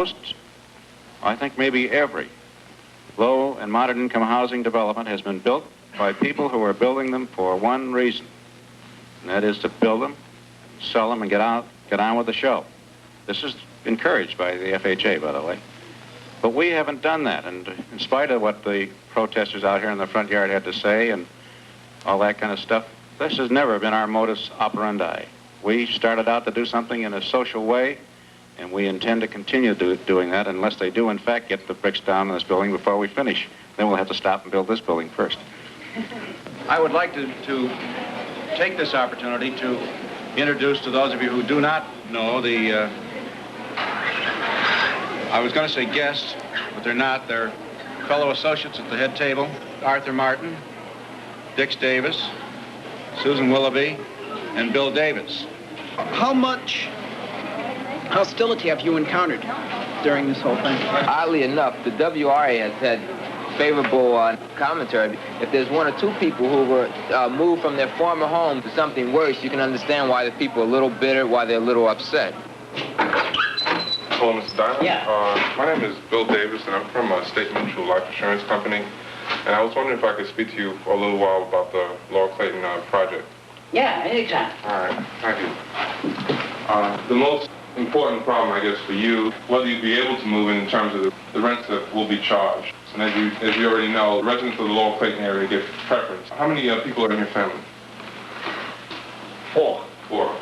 most, I think maybe every, low and moderate income housing development has been built by people who are building them for one reason, and that is to build them, sell them, and get on with the show. This is encouraged by the FHA, by the way. But we haven't done that, and in spite of what the protesters out here in the front yard had to say and all that kind of stuff, this has never been our modus operandi. We started out to do something in a social way, and we intend to continue doing that unless they do, in fact, get the bricks down in this building before we finish. Then we'll have to stop and build this building first. I would like to take this opportunity to introduce to those of you who do not know the, I was going to say guests, but they're not. They're fellow associates at the head table: Arthur Martin, Dix Davis, Susan Willoughby, and Bill Davis. How much hostility have you encountered during this whole thing? Oddly enough, the WRA has had favorable commentary. If there's one or two people who were moved from their former home to something worse, you can understand why the people are a little bitter, why they're a little upset. Hello, Mr. Diamond. Yeah. My name is Bill Davis, and I'm from State Mutual Life Insurance Company. And I was wondering if I could speak to you for a little while about the Laurel Clayton project. Yeah, anytime. All right, thank you. The most important problem, I guess, for you, whether you'd be able to move in terms of the rents that will be charged. And as you already know, the residents of the Laurel Clayton area get preference. How many people are in your family? 4. 4.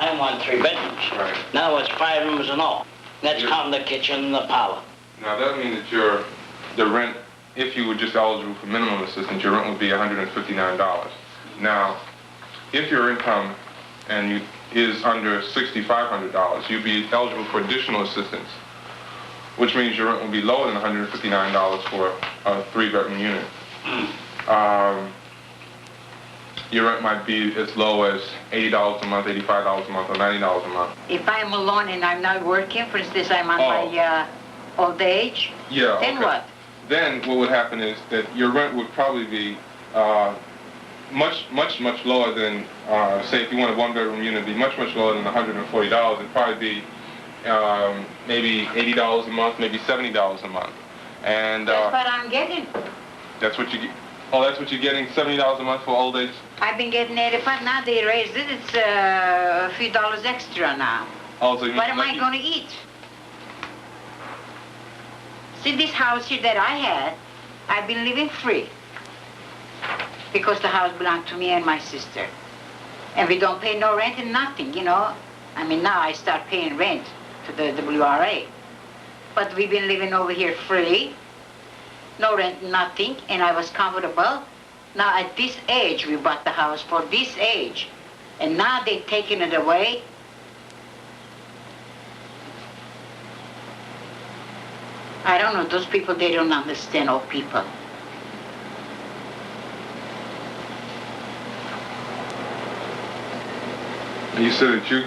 I want 3 bedrooms. Right. Now it's 5 rooms and all. That's counting the kitchen and the parlor. Now that means that the rent, if you were just eligible for minimum assistance, your rent would be $159. Now, if your income is under $6,500, you'd be eligible for additional assistance, which means your rent will be lower than $159 for a 3-bedroom unit. Your rent might be as low as $80 a month, $85 a month, or $90 a month. If I'm alone and I'm not working, for instance, I'm on my old age, yeah, then okay. what? Then what would happen is that your rent would probably be much lower than, say, if you want a 1-bedroom unit, it'd be much lower than $140. It'd probably be maybe $80 a month, maybe $70 a month. And that's what I'm getting. That's what you get. Oh, that's what you're getting, $70 a month for old age? I've been getting 85. Now they raised it. It's a few dollars extra now. Oh, so what am I going to eat? See, this house here that I had, I've been living free because the house belonged to me and my sister. And we don't pay no rent and nothing, you know. I mean, now I start paying rent to the WRA. But we've been living over here free, no rent, nothing, and I was comfortable. Now at this age, we bought the house for this age. And now they're taking it away. I don't know, those people, they don't understand all people. You said that you're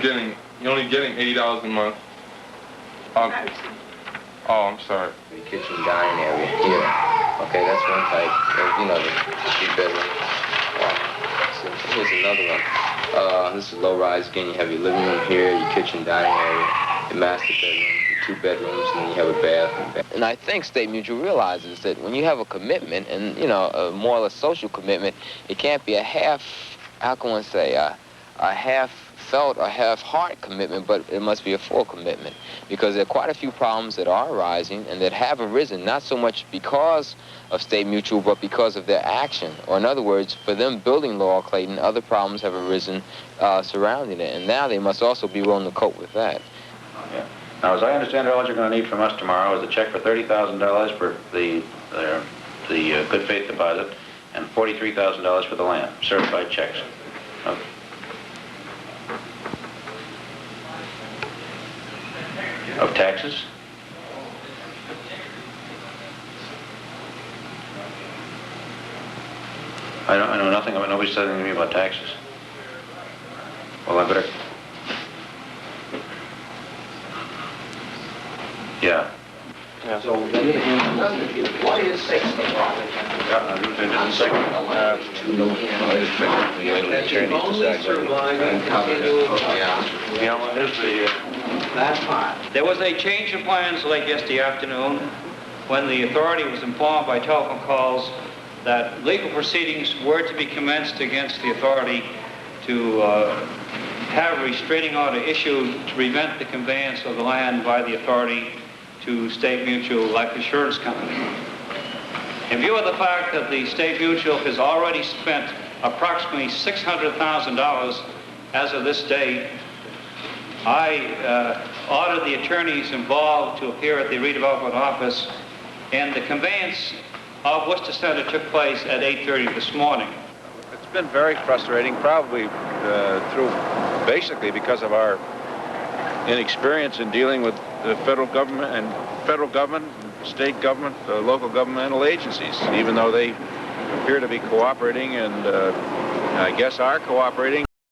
only getting $80 a month. Oh, I'm sorry. The kitchen dining area here. Okay, that's one type. You know, the 3-bedroom. So here's another one. This is low-rise. Again, you have your living room here, your kitchen dining area, your master bedroom, your 2 bedrooms, and then you have a bath. And I think State Mutual realizes that when you have a commitment, and, you know, a more or less social commitment, it can't be a half, how can one say, a half-felt or half-heart commitment, but it must be a full commitment, because there are quite a few problems that are arising and that have arisen, not so much because of State Mutual, but because of their action. Or in other words, for them building Laurel Clayton, other problems have arisen surrounding it, and now they must also be willing to cope with that. Yeah. Now, as I understand it, all you're going to need from us tomorrow is a check for $30,000 for the good faith deposit and $43,000 for the land, certified checks. Okay. Of taxes? I know nothing about, nobody said anything to me about taxes. Well, I better... Yeah. So, what is 6? Yeah, I moved into the second. Only survive and continue. Yeah, well, here's the... That's fine. There was a change of plans late yesterday afternoon when the authority was informed by telephone calls that legal proceedings were to be commenced against the authority to have a restraining order issued to prevent the conveyance of the land by the authority to State Mutual Life Assurance Company. In view of the fact that the State Mutual has already spent approximately $600,000 as of this date, I ordered the attorneys involved to appear at the redevelopment office, and the conveyance of Worcester Center took place at 8:30 this morning. It's been very frustrating, probably basically because of our inexperience in dealing with the federal government, state government, local governmental agencies, even though they appear to be cooperating and I guess are cooperating.